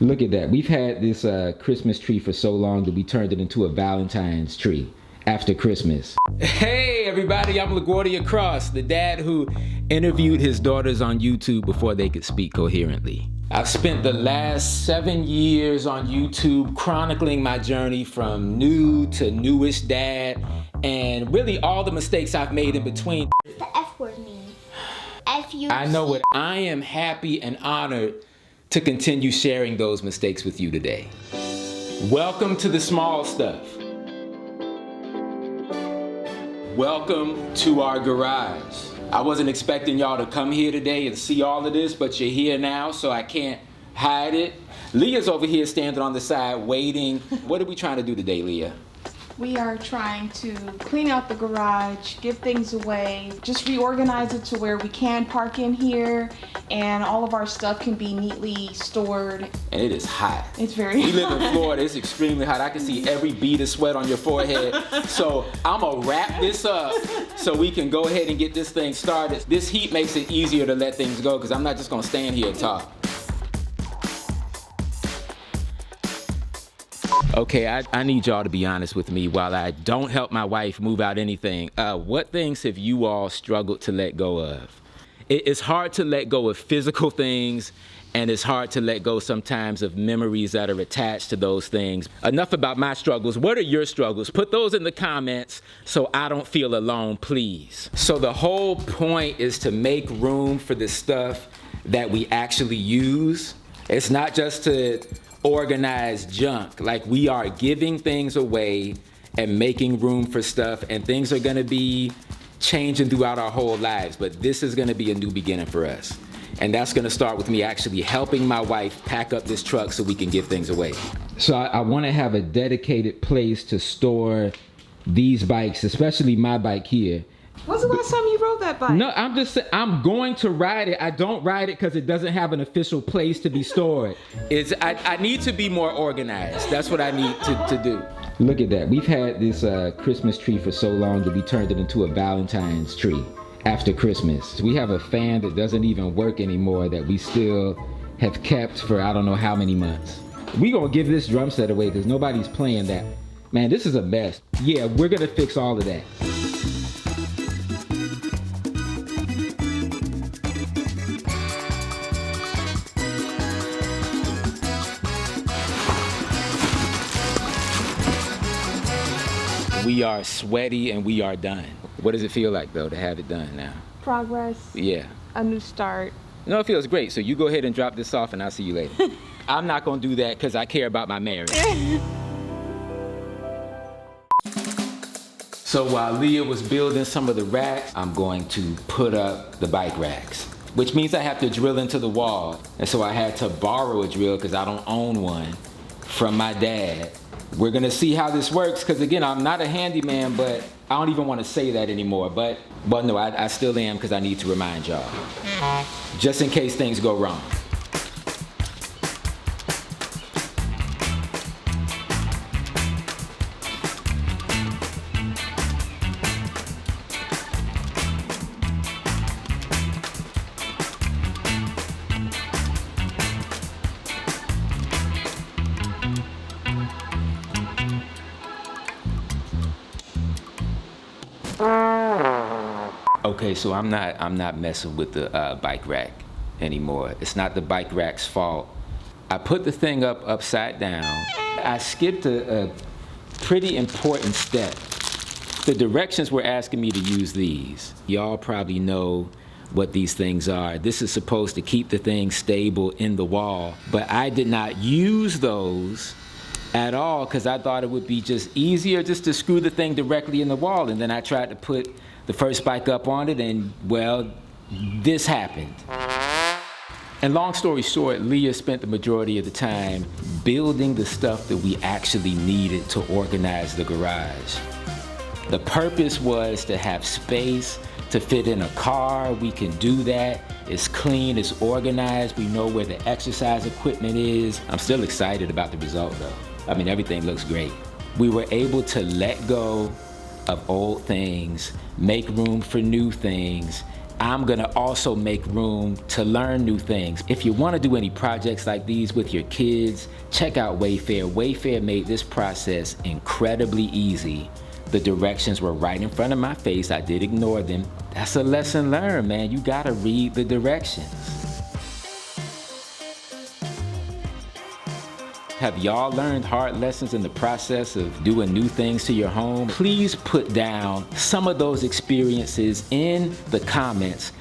Look at that. We've had this Christmas tree for so long that we turned it into a Valentine's tree after Christmas. Hey everybody, I'm Guardia, the dad who interviewed his daughters on YouTube before they could speak coherently. I've spent the last 7 years on YouTube chronicling my journey from new to newish dad, and really all the mistakes I've made in between. What's the F word mean? F-U-C. I know it. I am happy and honored to continue sharing those mistakes with you today. Welcome to the small stuff. Welcome to our garage. I wasn't expecting y'all to come here today and see all of this, but you're here now, so I can't hide it. Leah's over here standing on the side waiting. What are we trying to do today, Leah? We are trying to clean out the garage, give things away, just reorganize it to where we can park in here and all of our stuff can be neatly stored. And it is hot. It's very We live in Florida, it's extremely hot. I can see every bead of sweat on your forehead. So I'm gonna wrap this up so we can go ahead and get this thing started. This heat makes it easier to let things go because I'm not just gonna stand here and talk. Okay, I need y'all to be honest with me while I don't help my wife move out anything. What things have you all struggled to let go of? It's hard to let go of physical things, and it's hard to let go sometimes of memories that are attached to those things. Enough about my struggles. What are your struggles? Put those in the comments so I don't feel alone, please. So the whole point is to make room for the stuff that we actually use. It's not just to organize junk. Like, we are giving things away and making room for stuff, and things are gonna be changing throughout our whole lives, but this is gonna be a new beginning for us. And that's gonna start with me actually helping my wife pack up this truck so we can give things away. So I wanna have a dedicated place to store these bikes, especially my bike here. When's the last time you rode that bike? No, I'm just saying, I'm going to ride it. I don't ride it because it doesn't have an official place to be stored. I need to be more organized. That's what I need to do. Look at that. We've had this Christmas tree for so long that we turned it into a Valentine's tree after Christmas. We have a fan that doesn't even work anymore that we still have kept for I don't know how many months. We gonna give this drum set away because nobody's playing that. Man, this is a mess. Yeah, we're gonna fix all of that. We are sweaty and we are done. What does it feel like though to have it done now? Progress. Yeah. A new start. No, it feels great. So you go ahead and drop this off and I'll see you later. I'm not gonna do that because I care about my marriage. So while Leah was building some of the racks, I'm going to put up the bike racks, which means I have to drill into the wall. And so I had to borrow a drill because I don't own one from my dad. We're gonna see how this works, because again, I'm not a handyman, but I don't even want to say that anymore. But no, I still am, because I need to remind y'all, just in case things go wrong. Okay, so I'm not messing with the bike rack anymore. It's not the bike rack's fault. I put the thing up upside down. I skipped a pretty important step. The directions were asking me to use these. Y'all probably know what these things are. This is supposed to keep the thing stable in the wall, but I did not use those at all because I thought it would be just easier just to screw the thing directly in the wall, and then I tried to put the first bike up on it, and well, this happened. And long story short, Leah spent the majority of the time building the stuff that we actually needed to organize the garage. The purpose was to have space to fit in a car. We can do that. It's clean, it's organized. We know where the exercise equipment is. I'm still excited about the result though. I mean, everything looks great. We were able to let go of old things, make room for new things, I'm gonna also make room to learn new things. If you wanna do any projects like these with your kids, check out Wayfair. Wayfair made this process incredibly easy. The directions were right in front of my face. I did ignore them. That's a lesson learned, man. You gotta read the directions. Have y'all learned hard lessons in the process of doing new things to your home? Please put down some of those experiences in the comments